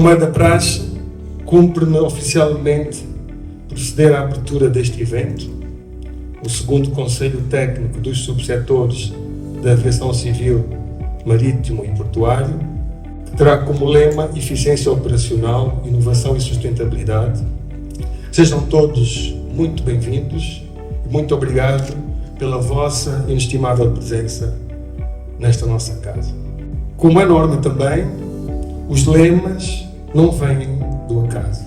Como é da praxe, cumpre-me oficialmente proceder à abertura deste evento. O segundo Conselho Técnico dos Subsetores da Aviação Civil, Marítimo e Portuário, que terá como lema Eficiência Operacional, Inovação e Sustentabilidade. Sejam todos muito bem-vindos e muito obrigado pela vossa inestimável presença nesta nossa casa. Como é norma também, os lemas não vêm do acaso.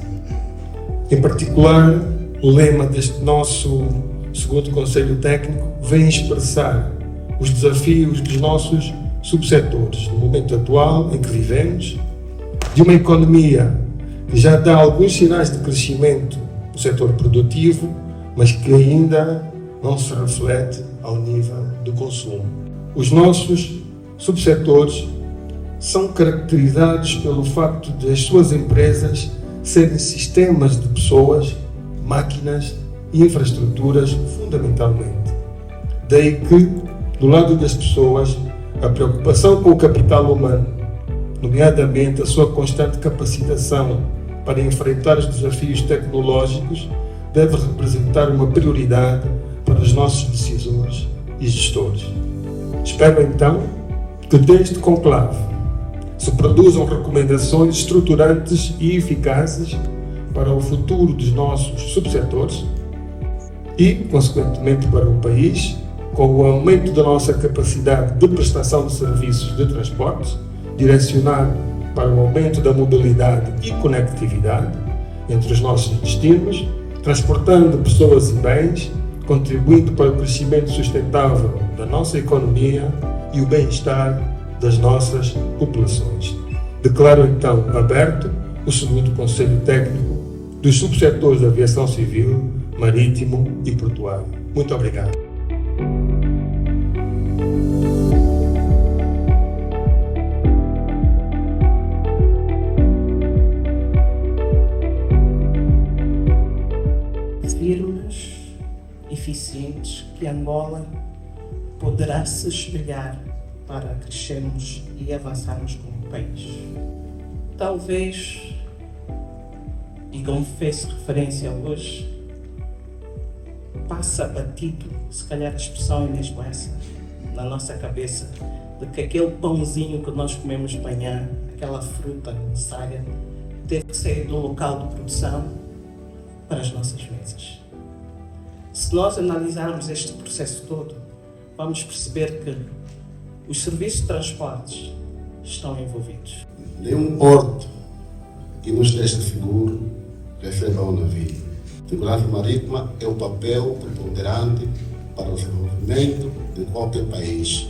Em particular, o lema deste nosso segundo Conselho Técnico vem expressar os desafios dos nossos subsetores no momento atual em que vivemos, de uma economia que já dá alguns sinais de crescimento no setor produtivo, mas que ainda não se reflete ao nível do consumo. Os nossos subsetores são caracterizados pelo facto de as suas empresas serem sistemas de pessoas, máquinas e infraestruturas fundamentalmente. Daí que, do lado das pessoas, a preocupação com o capital humano, nomeadamente a sua constante capacitação para enfrentar os desafios tecnológicos, deve representar uma prioridade para os nossos decisores e gestores. Espero então que deste conclave se produzam recomendações estruturantes e eficazes para o futuro dos nossos subsetores e, consequentemente, para o país, com o aumento da nossa capacidade de prestação de serviços de transporte, direcionado para o aumento da mobilidade e conectividade entre os nossos destinos, transportando pessoas e bens, contribuindo para o crescimento sustentável da nossa economia e o bem-estar das nossas populações. Declaro então aberto o segundo Conselho Técnico dos Subsetores da Aviação Civil, Marítimo e Portuário. Muito obrigado. Firmes, eficientes, que Angola poderá se espelhar para crescermos e avançarmos como país. Talvez, e como fez referência hoje, passa batido, se calhar a expressão é mesmo essa, na nossa cabeça, de que aquele pãozinho que nós comemos de manhã, aquela fruta necessária, teve que sair do local de produção para as nossas mesas. Se nós analisarmos este processo todo, vamos perceber que os serviços de transportes estão envolvidos. Nenhum porto que nos deste seguro receba um navio. A segurança marítima é um papel preponderante para o desenvolvimento de qualquer país.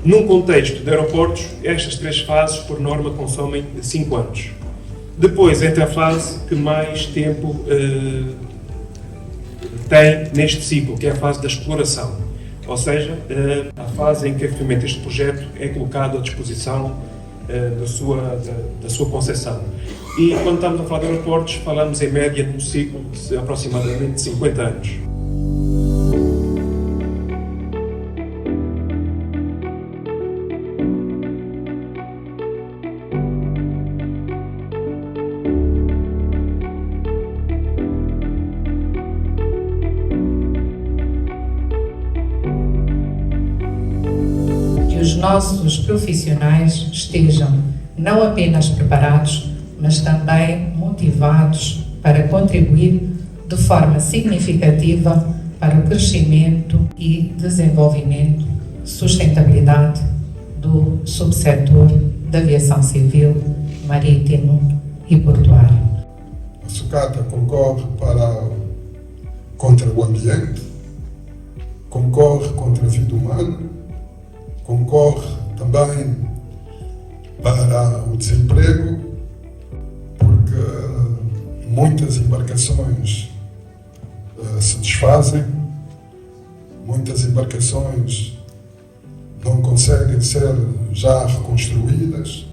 Num contexto de aeroportos, estas três fases, por norma, consomem 5 anos. Depois entra a fase que mais tempo tem neste ciclo, que é a fase da exploração. Ou seja, a fase em que efetivamente este projeto é colocado à disposição da sua concessão. E quando estamos a falar de aeroportos, falamos em média num ciclo de aproximadamente 50 anos. Os nossos profissionais estejam não apenas preparados, mas também motivados para contribuir de forma significativa para o crescimento e desenvolvimento, sustentabilidade do subsetor da aviação civil, marítimo e portuário. A sucata concorre contra o ambiente, concorre contra a vida humana, concorre também para o desemprego, porque muitas embarcações se desfazem, muitas embarcações não conseguem ser já reconstruídas,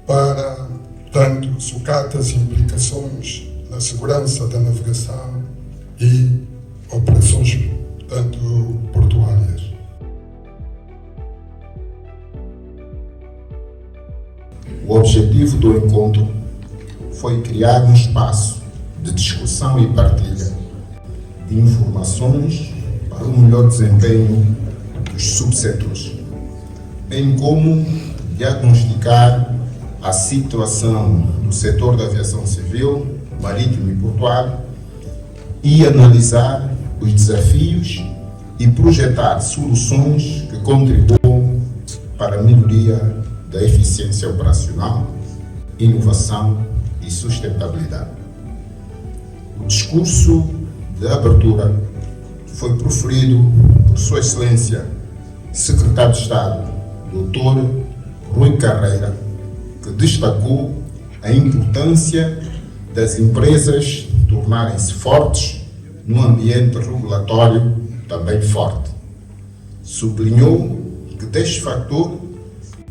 para, portanto, sucatas e implicações na segurança da navegação e operações, portanto, portuárias. O objetivo do encontro foi criar um espaço de discussão e partilha de informações para um melhor desempenho dos subsetores, bem como diagnosticar a situação do setor da aviação civil, marítimo e portuário e analisar os desafios e projetar soluções que contribuam para a melhoria da eficiência operacional, inovação e sustentabilidade. O discurso de abertura foi proferido por Sua Excelência, Secretário de Estado, Dr. Rui Carreira, que destacou a importância das empresas tornarem-se fortes num ambiente regulatório também forte. Sublinhou que deste fator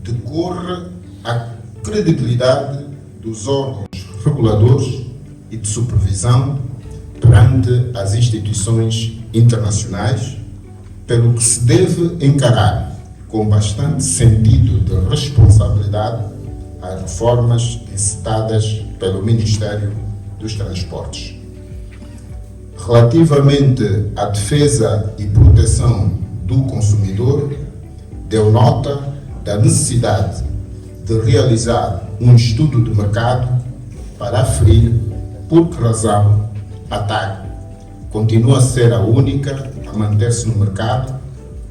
decorre a credibilidade dos órgãos reguladores e de supervisão perante as instituições internacionais, pelo que se deve encarar com bastante sentido de responsabilidade as reformas encetadas pelo Ministério dos Transportes. Relativamente à defesa e proteção do consumidor, deu nota da necessidade de realizar um estudo de mercado para aferir por que razão a TAG continua a ser a única a manter-se no mercado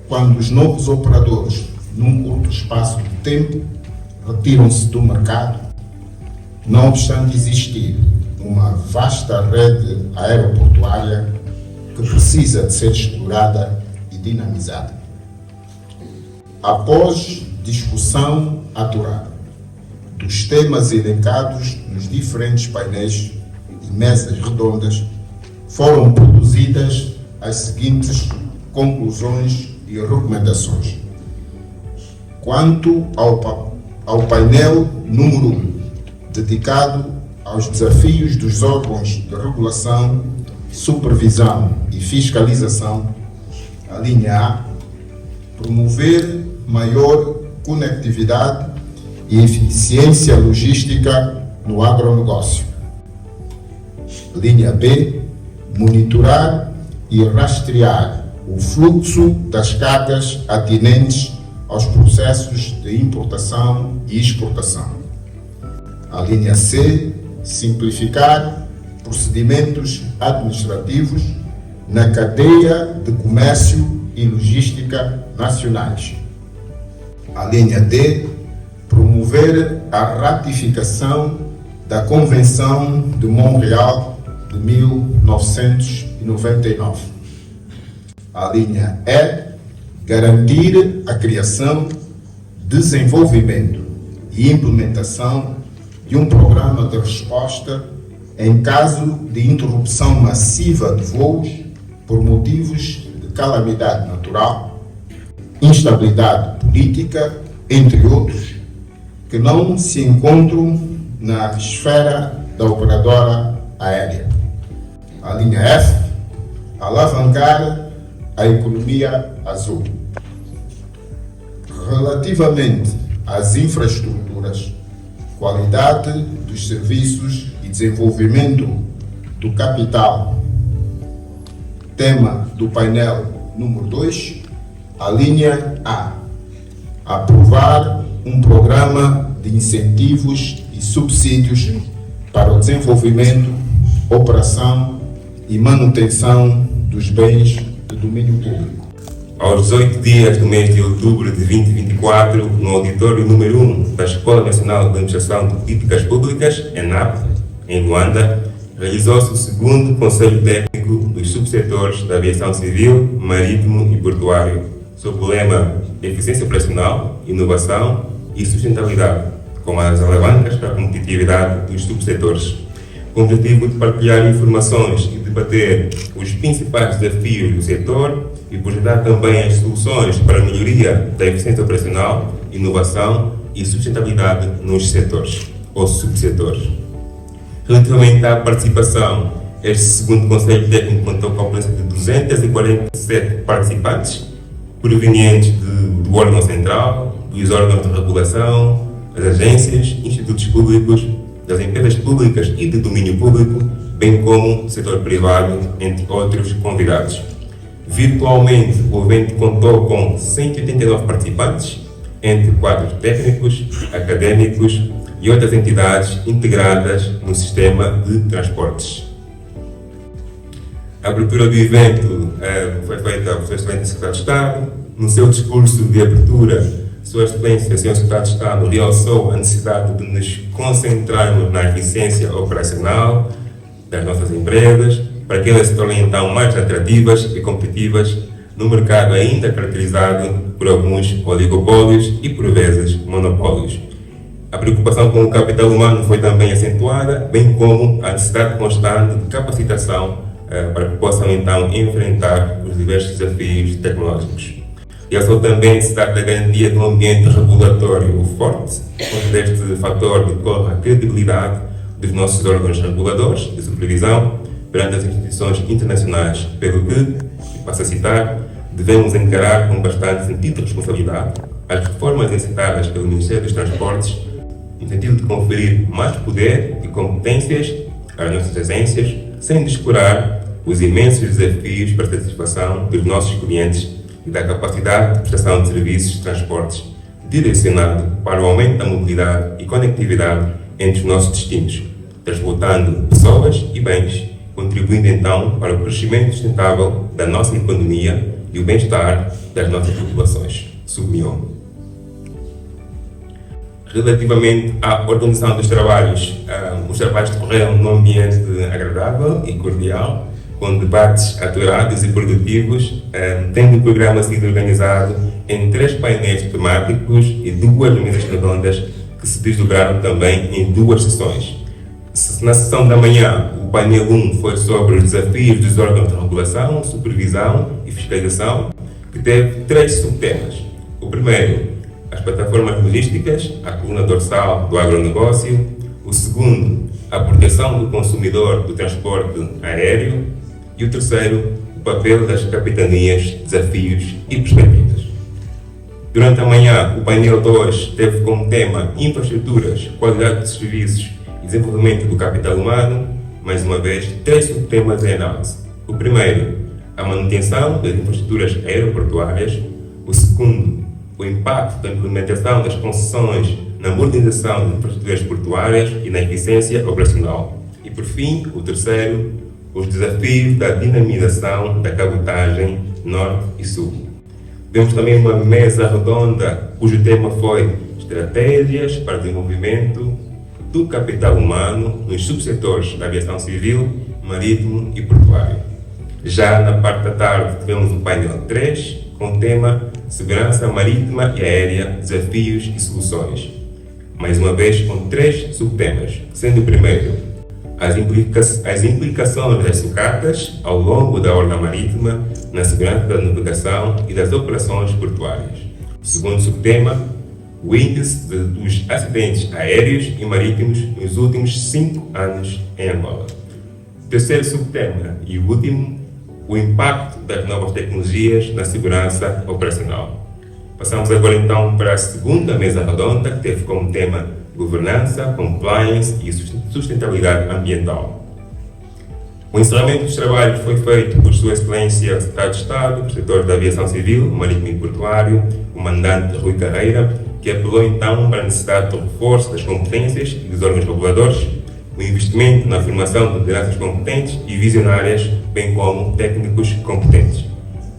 quando os novos operadores, num curto espaço de tempo, retiram-se do mercado, não obstante existir uma vasta rede aeroportuária que precisa de ser explorada e dinamizada. Após discussão aturada dos temas elencados nos diferentes painéis e mesas redondas, foram produzidas as seguintes conclusões e recomendações. Quanto ao painel número 1, dedicado aos desafios dos órgãos de regulação, supervisão e fiscalização, a linha A, promover maior conectividade e eficiência logística no agronegócio. Linha B, monitorar e rastrear o fluxo das cargas atinentes aos processos de importação e exportação. A linha C, simplificar procedimentos administrativos na cadeia de comércio e logística nacionais. A linha D, promover a ratificação da Convenção de Montreal de 1999. A linha E, garantir a criação, desenvolvimento e implementação de um programa de resposta em caso de interrupção massiva de voos por motivos de calamidade natural, instabilidade política, entre outros, que não se encontram na esfera da operadora aérea. A linha F, alavancar a economia azul. Relativamente às infraestruturas, qualidade dos serviços e desenvolvimento do capital, tema do painel número 2, a linha A, aprovar um programa de incentivos e subsídios para o desenvolvimento, operação e manutenção dos bens de domínio público. Aos 18 dias do mês de outubro de 2024, no auditório número 1 da Escola Nacional de Administração de Políticas Públicas, ENAP, em Luanda, realizou-se o segundo Conselho Técnico dos Subsetores da Aviação Civil, Marítimo e Portuário, sob o lema Eficiência Operacional, Inovação e Sustentabilidade, com as alavancas para a competitividade dos subsetores, com o objetivo de partilhar informações e debater os principais desafios do setor e projetar também as soluções para a melhoria da eficiência operacional, inovação e sustentabilidade nos setores ou subsetores. Relativamente à participação, este segundo Conselho Técnico contou com a presença de 247 participantes, provenientes do órgão central, dos órgãos de regulação, das agências, institutos públicos, das empresas públicas e de domínio público, bem como do setor privado, entre outros convidados. Virtualmente, o evento contou com 189 participantes, entre quadros técnicos, académicos e outras entidades integradas no sistema de transportes. A abertura do evento foi feita pelo Sr. Excelente Secretário de Estado. No seu discurso de abertura, Sua Excelência, Sr. Secretário de Estado, realçou a necessidade de nos concentrarmos na eficiência operacional das nossas empresas, para que elas se tornem então mais atrativas e competitivas no mercado ainda caracterizado por alguns oligopólios e, por vezes, monopólios. A preocupação com o capital humano foi também acentuada, bem como a necessidade constante de capacitação para que possam então enfrentar os diversos desafios tecnológicos. Realçou também a necessidade da garantia de um ambiente regulatório forte, onde deste fator decorre a credibilidade dos nossos órgãos reguladores de supervisão perante as instituições internacionais, pelo que, passo a citar, devemos encarar com bastante sentido de responsabilidade as reformas incitadas pelo Ministério dos Transportes, no sentido de conferir mais poder e competências às nossas agências, sem descurar os imensos desafios para a satisfação dos nossos clientes e da capacidade de prestação de serviços de transportes, direcionado para o aumento da mobilidade e conectividade entre os nossos destinos, transportando pessoas e bens, contribuindo então para o crescimento sustentável da nossa economia e o bem-estar das nossas populações, sublinhou. Relativamente à organização dos trabalhos, os trabalhos decorreram num ambiente agradável e cordial, com debates aturados e produtivos, tendo o programa sido organizado em 3 painéis temáticos e 2 mesas redondas que se desdobraram também em 2 sessões. Na sessão da manhã, o painel 1 foi sobre os desafios dos órgãos de regulação, supervisão e fiscalização, que teve 3 subtemas. O primeiro, as plataformas logísticas, a coluna dorsal do agronegócio. O segundo, a proteção do consumidor do transporte aéreo. E o terceiro, o papel das capitanias, desafios e perspectivas. Durante a manhã, o painel 2 teve como tema infraestruturas, qualidade de serviços e desenvolvimento do capital humano. Mais uma vez, 3 subtemas em análise. O primeiro, a manutenção das infraestruturas aeroportuárias. O segundo, o impacto da implementação das concessões na modernização das infraestruturas portuárias e na eficiência operacional. E, por fim, o terceiro, os desafios da dinamização da cabotagem norte e sul. Tivemos também uma mesa redonda cujo tema foi estratégias para o desenvolvimento do capital humano nos subsetores da aviação civil, marítimo e portuário. Já na parte da tarde tivemos o painel 3 com o tema Segurança Marítima e Aérea, Desafios e Soluções. Mais uma vez com 3 subtemas, sendo o primeiro as implicações das sucatas ao longo da orla marítima na segurança da navegação e das operações portuárias. O segundo subtema, o índice dos acidentes aéreos e marítimos nos últimos 5 anos em Angola. O terceiro subtema e o último, o impacto das novas tecnologias na segurança operacional. Passamos agora então para a segunda mesa redonda, que teve como tema governança, compliance e sustentabilidade ambiental. O encerramento dos trabalhos foi feito por Sua Excelência o Secretário de Estado, do setor da aviação civil, marítimo e portuário, o comandante Rui Carreira, que apelou então para a necessidade do reforço das competências e dos órgãos reguladores, o investimento na formação de lideranças competentes e visionárias, bem como técnicos competentes.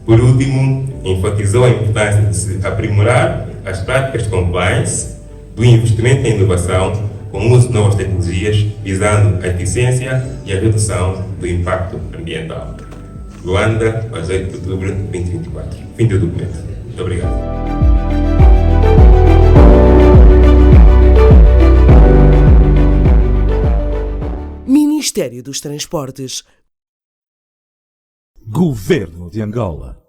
Por último, enfatizou a importância de se aprimorar as práticas de compliance, do investimento em inovação, com o uso de novas tecnologias, visando a eficiência e a redução do impacto ambiental. Luanda, 8 de outubro de 2024. Fim do documento. Muito obrigado. Ministério dos Transportes. Governo de Angola.